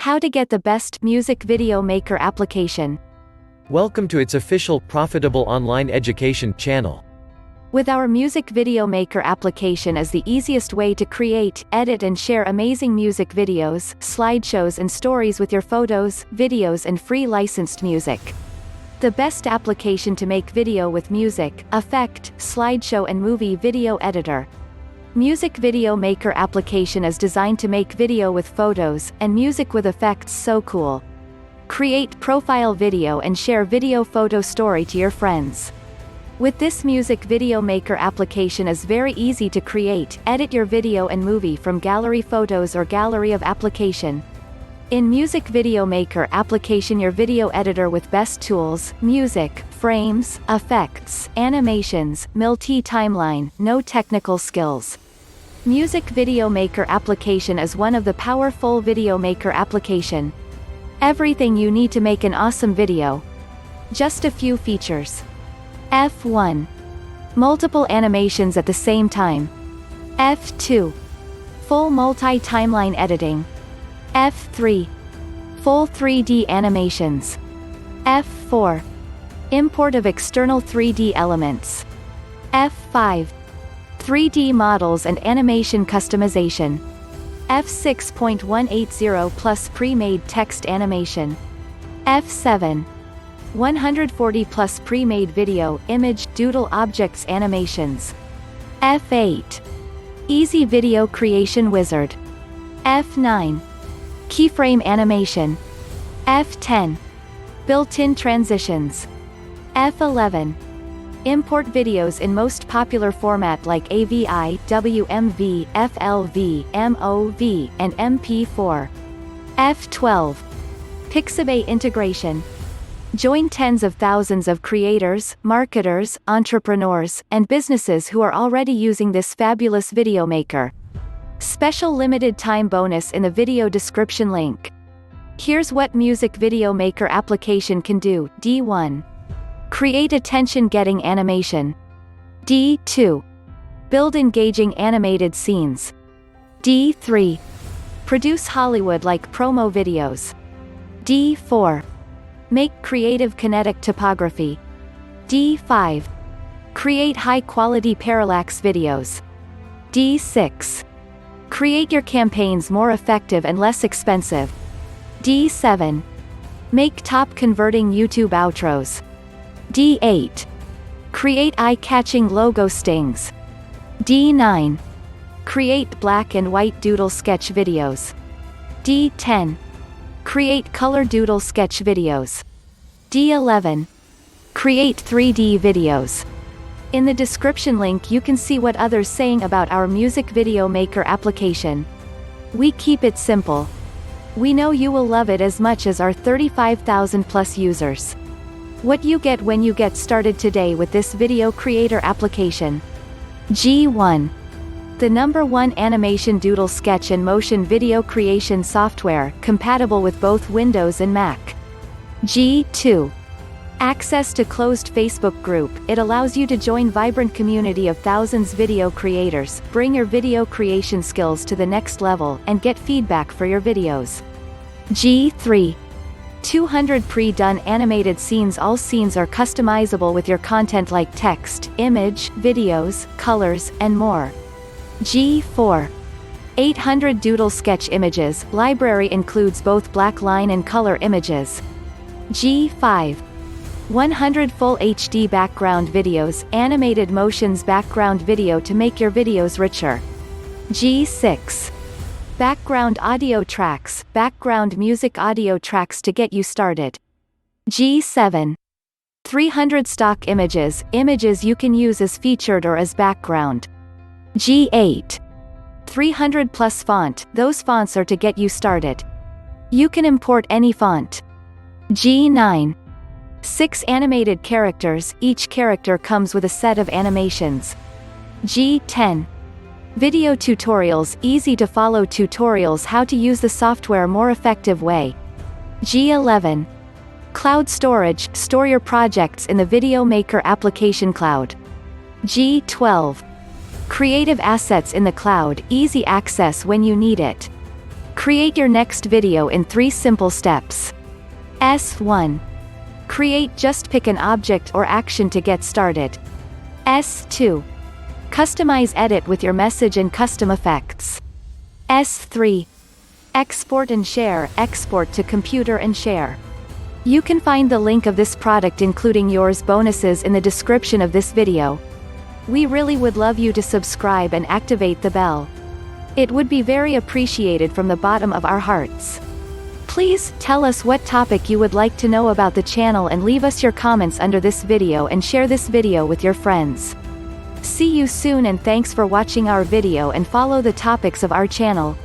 How to get the best music video maker application. Welcome to its official, profitable online education channel. With our music video maker application is the easiest way to create, edit and share amazing music videos, slideshows and stories with your photos, videos and free licensed music. The best application to make video with music, effect, slideshow and movie video editor. Music Video Maker application is designed to make video with photos, and music with effects so cool. Create profile video and share video photo story to your friends. With this Music Video Maker application is very easy to create, edit your video and movie from gallery photos or gallery of application. In Music Video Maker application your video editor with best tools, music, frames, effects, animations, Milti-Timeline, no technical skills. Music Video Maker application is one of the powerful video maker application. Everything you need to make an awesome video. Just a few features. F1. Multiple animations at the same time. F2. Full multi-timeline editing. F3. Full 3D animations. F4. Import of external 3D elements. F5. 3D models and animation customization. F6.180 plus pre-made text animation. F7. 140 plus pre-made video, image, doodle objects animations. F8. Easy video creation wizard. F9. Keyframe animation. F10. Built-in transitions. F11. Import videos in most popular format like AVI, WMV, FLV, MOV, and MP4. F12. Pixabay integration. Join tens of thousands of creators, marketers, entrepreneurs, and businesses who are already using this fabulous video maker. Special limited time bonus in the video description link. Here's what Music Video Maker application can do. D1. Create attention-getting animation. D2. Build engaging animated scenes. D3. Produce Hollywood-like promo videos. D4. Make creative kinetic topography. D5. Create high-quality parallax videos. D6. Create your campaigns more effective and less expensive. D7. Make top-converting YouTube outros. D8. Create eye-catching logo stings. D9. Create black and white doodle sketch videos. D10. Create color doodle sketch videos. D11. Create 3D videos. In the description link you can see what others saying about our Music Video Maker application. We keep it simple. We know you will love it as much as our 35,000 plus users. What you get when you get started today with this video creator application. G1. The #1 animation doodle sketch and motion video creation software, compatible with both Windows and Mac. G2. Access to closed Facebook group, it allows you to join vibrant community of thousands video creators, bring your video creation skills to the next level, and get feedback for your videos. G3. 200 pre-done animated scenes. All scenes are customizable with your content like text, image, videos, colors, and more. G4. 800 doodle sketch images. Library includes both black line and color images. G5. 100 full HD background videos, animated motions background video to make your videos richer. G6. Background audio tracks, background music audio tracks to get you started. G7. 300 stock images, images you can use as featured or as background. G8. 300 plus font, those fonts are to get you started. You can import any font. G9. 6 animated characters, each character comes with a set of animations. G10. Video tutorials, easy to follow tutorials how to use the software more effective way. G11. Cloud storage, store your projects in the Video Maker application cloud. G12. Creative assets in the cloud, easy access when you need it. Create your next video in 3 simple steps. S1. Create, just pick an object or action to get started. S2. Customize, edit with your message and custom effects. S3. Export and share, export to computer and share. You can find the link of this product including yours bonuses in the description of this video. We really would love you to subscribe and activate the bell. It would be very appreciated from the bottom of our hearts. Please, tell us what topic you would like to know about the channel and leave us your comments under this video and share this video with your friends. See you soon and thanks for watching our video and follow the topics of our channel.